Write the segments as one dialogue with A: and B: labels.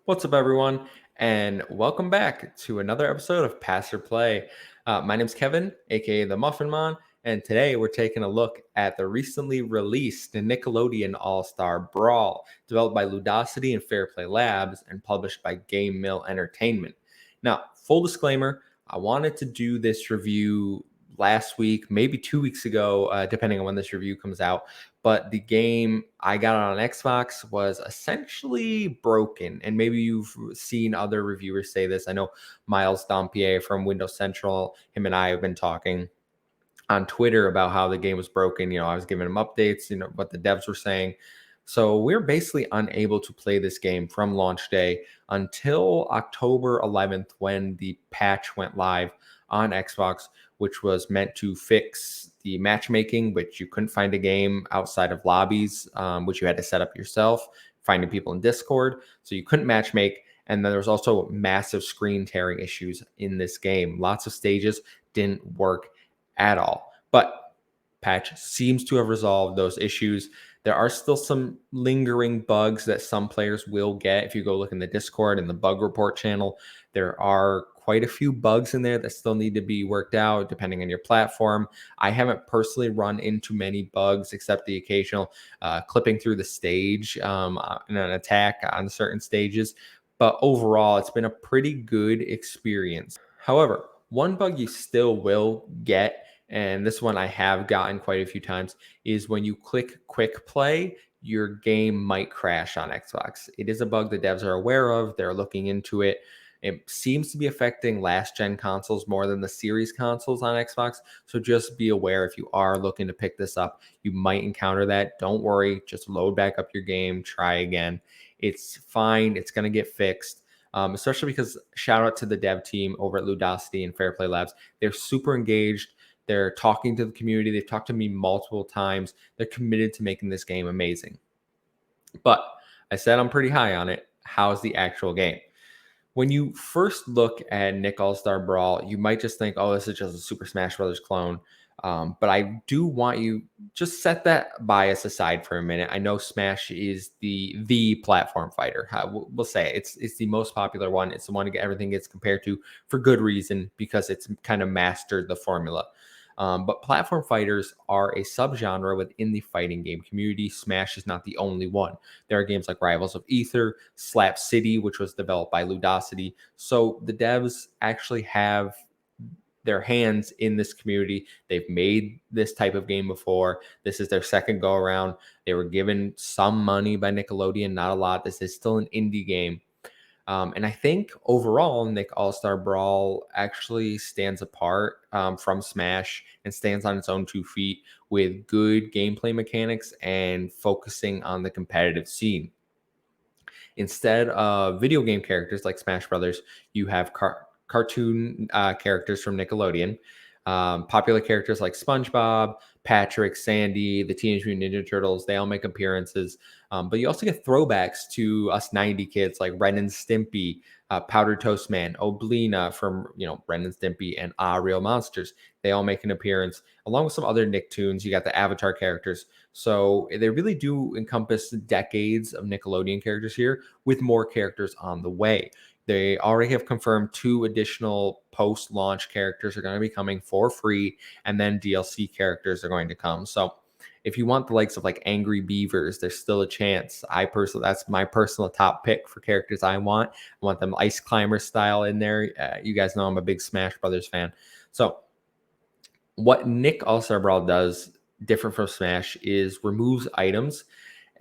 A: What's up, everyone, and welcome back to another episode of Pass or Play. My name's Kevin, aka the Muffin Man, and today we're taking a look at the recently released Nickelodeon All Star Brawl, developed by Ludosity and Fair Play Labs and published by Game Mill Entertainment. Now, full disclaimer, I wanted to do this review last week, maybe 2 weeks ago, depending on when this review comes out. But the game I got on Xbox was essentially broken. And maybe you've seen other reviewers say this. I know Miles Dompier from Windows Central, him and I have been talking on Twitter about how the game was broken. I was giving him updates, what the devs were saying. So we're basically unable to play this game from launch day until October 11th when the patch went live on Xbox, which was meant to fix the matchmaking, which you couldn't find a game outside of lobbies, which you had to set up yourself, finding people in Discord. So you couldn't matchmake. And then there was also massive screen tearing issues in this game. Lots of stages didn't work at all. But patch seems to have resolved those issues. There are still some lingering bugs that some players will get. If you go look in the Discord and the bug report channel, there are quite a few bugs in there that still need to be worked out depending on your platform. I haven't personally run into many bugs except the occasional clipping through the stage in an attack on certain stages. But overall, it's been a pretty good experience. However, one bug you still will get, and this one I have gotten quite a few times, is when you click quick play, your game might crash on Xbox. It is a bug the devs are aware of. They're looking into it. It seems to be affecting last gen consoles more than the series consoles on Xbox. So just be aware if you are looking to pick this up, you might encounter that. Don't worry, just load back up your game, try again. It's fine. It's going to get fixed. Especially because shout out to the dev team over at Ludosity and Fair Play Labs. They're super engaged. They're talking to the community. They've talked to me multiple times. They're committed to making this game amazing. But I said I'm pretty high on it. How's the actual game? When you first look at Nick All-Star Brawl, you might just think, oh, this is just a Super Smash Brothers clone. But I do want you just set that bias aside for a minute. I know Smash is the platform fighter. We'll say it's the most popular one. It's the one everything gets compared to for good reason because it's kind of mastered the formula. But platform fighters are a subgenre within the fighting game community. Smash is not the only one. There are games like Rivals of Ether, Slap City, which was developed by Ludosity. So the devs actually have their hands in this community. They've made this type of game before. This is their second go around. They were given some money by Nickelodeon, not a lot. This is still an indie game. And I think overall, Nick All-Star Brawl actually stands apart from Smash and stands on its own 2 feet with good gameplay mechanics and focusing on the competitive scene. Instead of video game characters like Smash Brothers, you have cartoon characters from Nickelodeon. Popular characters like SpongeBob, Patrick, Sandy, the Teenage Mutant Ninja Turtles, they all make appearances. But you also get throwbacks to us 90 kids like Ren and Stimpy, Powdered Toast Man, Oblina from, Ren and Stimpy, and Real Monsters. They all make an appearance, along with some other Nicktoons. You got the Avatar characters. So they really do encompass decades of Nickelodeon characters here with more characters on the way. They already have confirmed 2 additional post-launch characters are going to be coming for free, and then DLC characters are going to come. So if you want the likes of like Angry Beavers, there's still a chance. That's my personal top pick for characters I want. I want them Ice Climber style in there. You guys know I'm a big Smash Brothers fan. So what Nick All-Star Brawl does different from Smash is removes items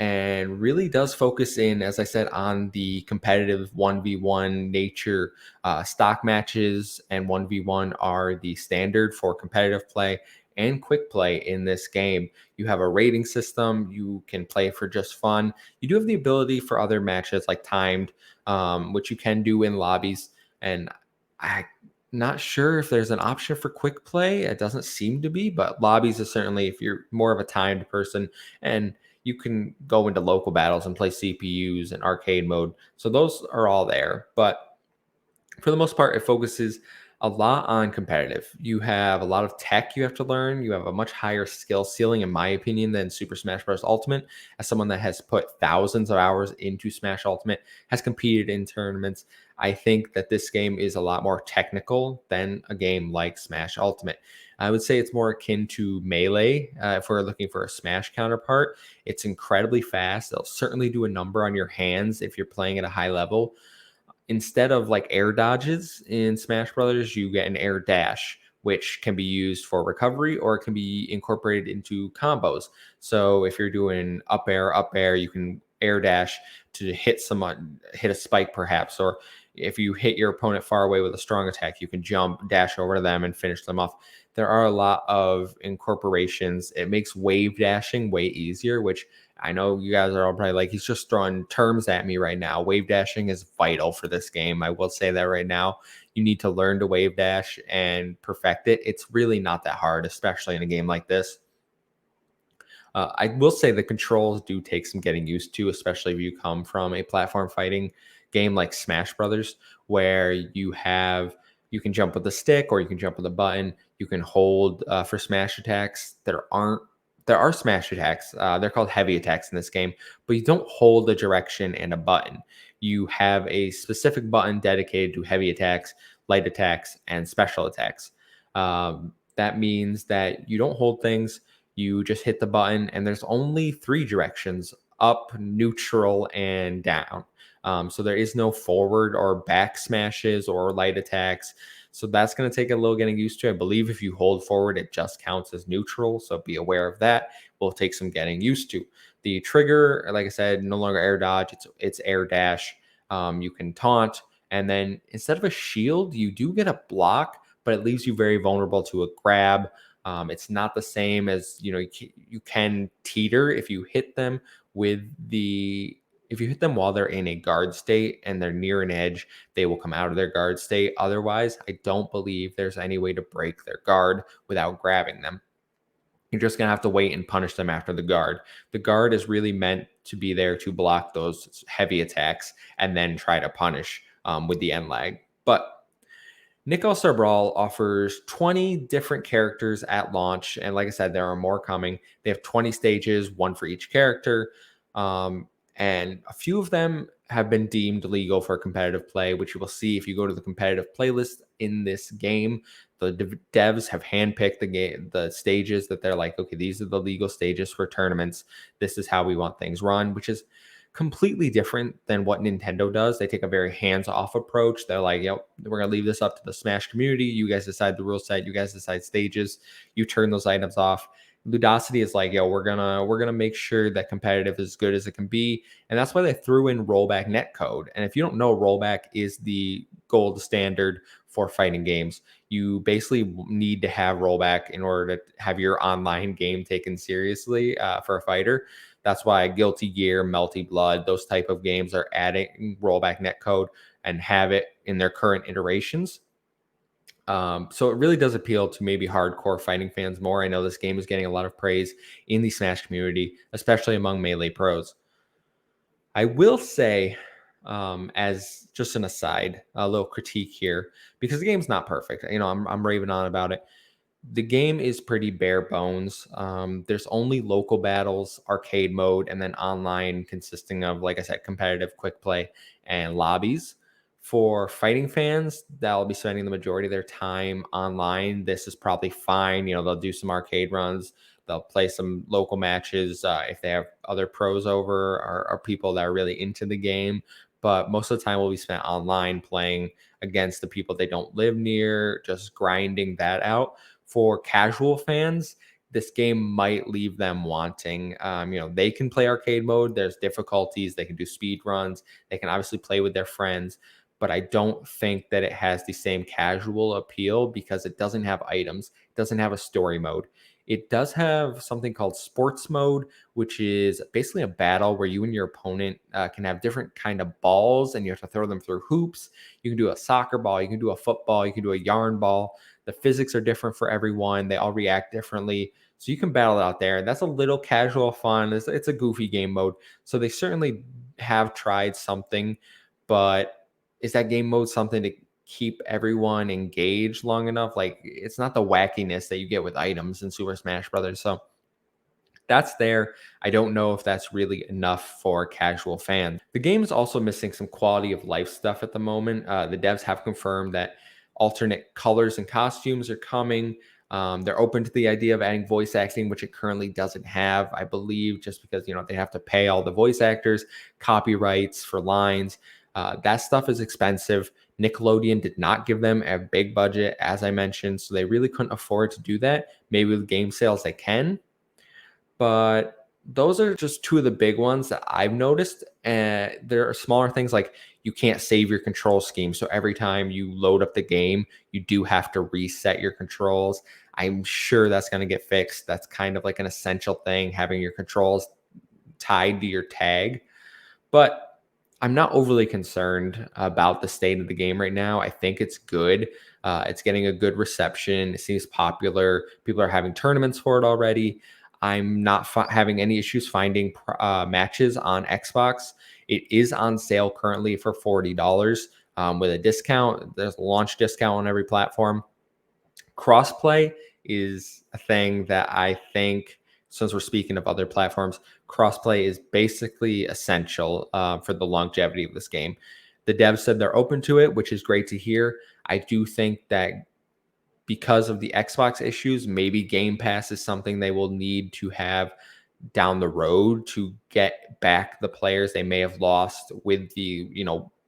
A: and really does focus in, as I said, on the competitive 1v1 nature. Stock matches and 1v1 are the standard for competitive play and quick play in this game. You have a rating system. You can play for just fun. You do have the ability for other matches like timed, which you can do in lobbies. And I'm not sure if there's an option for quick play. It doesn't seem to be, but lobbies is certainly if you're more of a timed person, and you can go into local battles and play CPUs and arcade mode. So those are all there. But for the most part, it focuses A lot on competitive. You have a lot of tech you have to learn. You have a much higher skill ceiling, in my opinion, than Super Smash Bros. Ultimate. As someone that has put thousands of hours into Smash Ultimate, has competed in tournaments, I think that this game is a lot more technical than a game like Smash Ultimate. I would say it's more akin to Melee if we're looking for a Smash counterpart. It's incredibly fast. It'll certainly do a number on your hands if you're playing at a high level. Instead of like air dodges in Smash Brothers, you get an air dash, which can be used for recovery or it can be incorporated into combos. So if you're doing up air, you can air dash to hit someone, hit a spike perhaps, or if you hit your opponent far away with a strong attack, you can jump, dash over to them, and finish them off. There are a lot of incorporations. It makes wave dashing way easier, which I know you guys are all probably like, he's just throwing terms at me right now. Wave dashing is vital for this game. I will say that right now. You need to learn to wave dash and perfect it. It's really not that hard, especially in a game like this. I will say the controls do take some getting used to, especially if you come from a platform fighting game like Smash Brothers, where you can jump with a stick or you can jump with a button. You can hold for smash attacks. There are smash attacks. They're called heavy attacks in this game, but you don't hold a direction and a button. You have a specific button dedicated to heavy attacks, light attacks, and special attacks. That means that you don't hold things. You just hit the button, and there's only three directions: up, neutral, and down. So there is no forward or back smashes or light attacks. So that's going to take a little getting used to. I believe if you hold forward, it just counts as neutral. So be aware of that. Will take some getting used to. The trigger, like I said, no longer air dodge. It's air dash. You can taunt, and then instead of a shield, you do get a block, but it leaves you very vulnerable to a grab. It's not the same as you can teeter if you hit them if you hit them while they're in a guard state and they're near an edge, they will come out of their guard state. Otherwise, I don't believe there's any way to break their guard without grabbing them. You're just going to have to wait and punish them after the guard. The guard is really meant to be there to block those heavy attacks and then try to punish with the end lag. But Nick All Star Brawl offers 20 different characters at launch. And like I said, there are more coming. They have 20 stages, one for each character. And a few of them have been deemed legal for competitive play, which you will see if you go to the competitive playlist in this game. The devs have handpicked the stages that they're like, okay, these are the legal stages for tournaments. This is how we want things run, which is completely different than what Nintendo does. They take a very hands-off approach. They're like, yep, we're gonna leave this up to the Smash community. You guys decide the rule set. You guys decide stages. You turn those items off. Ludosity is like, yo, we're gonna make sure that competitive is as good as it can be, and that's why they threw in rollback netcode. And if you don't know, rollback is the gold standard for fighting games. You basically need to have rollback in order to have your online game taken seriously for a fighter. That's why Guilty Gear, Melty Blood, those type of games are adding rollback netcode and have it in their current iterations. So it really does appeal to maybe hardcore fighting fans more. I know this game is getting a lot of praise in the Smash community, especially among Melee pros. I will say, as just an aside, a little critique here, because the game's not perfect. I'm raving on about it. The game is pretty bare bones. There's only local battles, arcade mode, and then online consisting of, like I said, competitive, quick play, and lobbies. For fighting fans that'll be spending the majority of their time online, this is probably fine. They'll do some arcade runs. They'll play some local matches if they have other pros over or people that are really into the game. But most of the time will be spent online playing against the people they don't live near, just grinding that out. For casual fans, this game might leave them wanting. They can play arcade mode. There's difficulties. They can do speed runs. They can obviously play with their friends. But I don't think that it has the same casual appeal because it doesn't have items. It doesn't have a story mode. It does have something called sports mode, which is basically a battle where you and your opponent can have different kind of balls and you have to throw them through hoops. You can do a soccer ball. You can do a football. You can do a yarn ball. The physics are different for everyone. They all react differently. So you can battle out there. That's a little casual fun. It's a goofy game mode. So they certainly have tried something, but is that game mode something keep everyone engaged long enough. Like, it's not the wackiness that you get with items in Super Smash Brothers. So that's there. I don't know if that's really enough for casual fans. The game is also missing some quality of life stuff at the moment. The devs have confirmed that alternate colors and costumes are coming. They're open to the idea of adding voice acting, which it currently doesn't have, I believe, just because they have to pay all the voice actors, copyrights for lines. That stuff is expensive. Nickelodeon did not give them a big budget, as I mentioned, so they really couldn't afford to do that. Maybe with game sales they can, but those are just two of the big ones that I've noticed. And there are smaller things like you can't save your control scheme. So every time you load up the game, you do have to reset your controls. I'm sure that's going to get fixed. That's kind of like an essential thing, having your controls tied to your tag. But I'm not overly concerned about the state of the game right now. I think it's good. It's getting a good reception. It seems popular. People are having tournaments for it already. I'm not having any issues finding matches on Xbox. It is on sale currently for $40 with a discount. There's a launch discount on every platform. Crossplay is a thing that I think, since we're speaking of other platforms, crossplay is basically essential for the longevity of this game. The devs said they're open to it, which is great to hear. I do think that because of the Xbox issues, maybe Game Pass is something they will need to have down the road to get back the players they may have lost with the,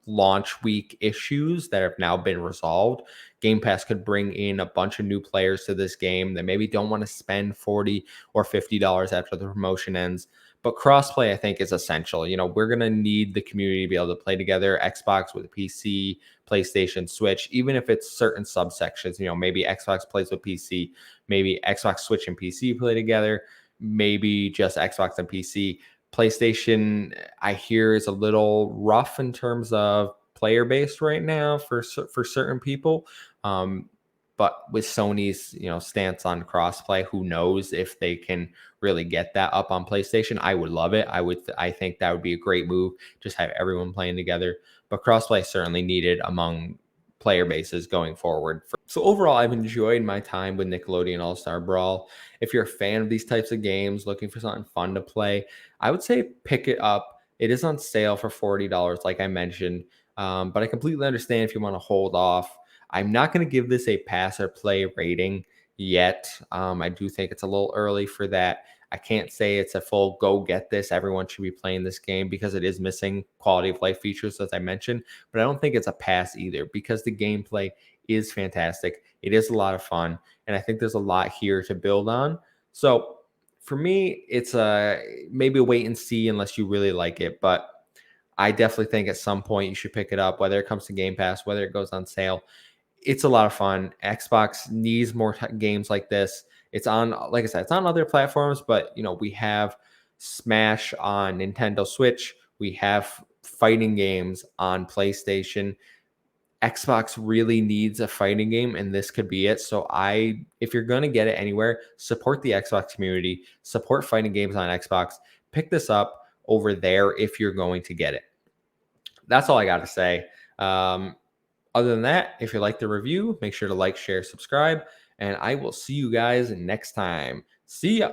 A: launch week issues that have now been resolved. Game Pass could bring in a bunch of new players to this game that maybe don't want to spend $40 or $50 after the promotion ends. But crossplay, I think, is essential. We're going to need the community to be able to play together, Xbox with a PC, PlayStation, Switch, even if it's certain subsections. Maybe Xbox plays with PC, maybe Xbox, Switch, and PC play together, maybe just Xbox and PC. PlayStation, I hear, is a little rough in terms of player base right now for certain people. But with Sony's stance on crossplay, who knows if they can really get that up on PlayStation? I would love it. I think that would be a great move. Just have everyone playing together. But crossplay is certainly needed among player bases going forward. So overall, I've enjoyed my time with Nickelodeon All Star Brawl. If you're a fan of these types of games, looking for something fun to play, I would say pick it up. It is on sale for $40, like I mentioned. But I completely understand if you want to hold off. I'm not going to give this a pass or play rating yet. I do think it's a little early for that. I can't say it's a full go get this. Everyone should be playing this game because it is missing quality of life features, as I mentioned. But I don't think it's a pass either because the gameplay is fantastic. It is a lot of fun. And I think there's a lot here to build on. So for me, it's maybe a wait and see unless you really like it. But I definitely think at some point you should pick it up, whether it comes to Game Pass, whether it goes on sale. It's a lot of fun. Xbox needs more games like this. It's on, like I said, it's on other platforms, but we have Smash on Nintendo Switch. We have fighting games on PlayStation. Xbox really needs a fighting game, and this could be it. So if you're going to get it anywhere, support the Xbox community, support fighting games on Xbox. Pick this up over there if you're going to get it. That's all I got to say. Other than that, if you like the review, make sure to like, share, subscribe, and I will see you guys next time. See ya.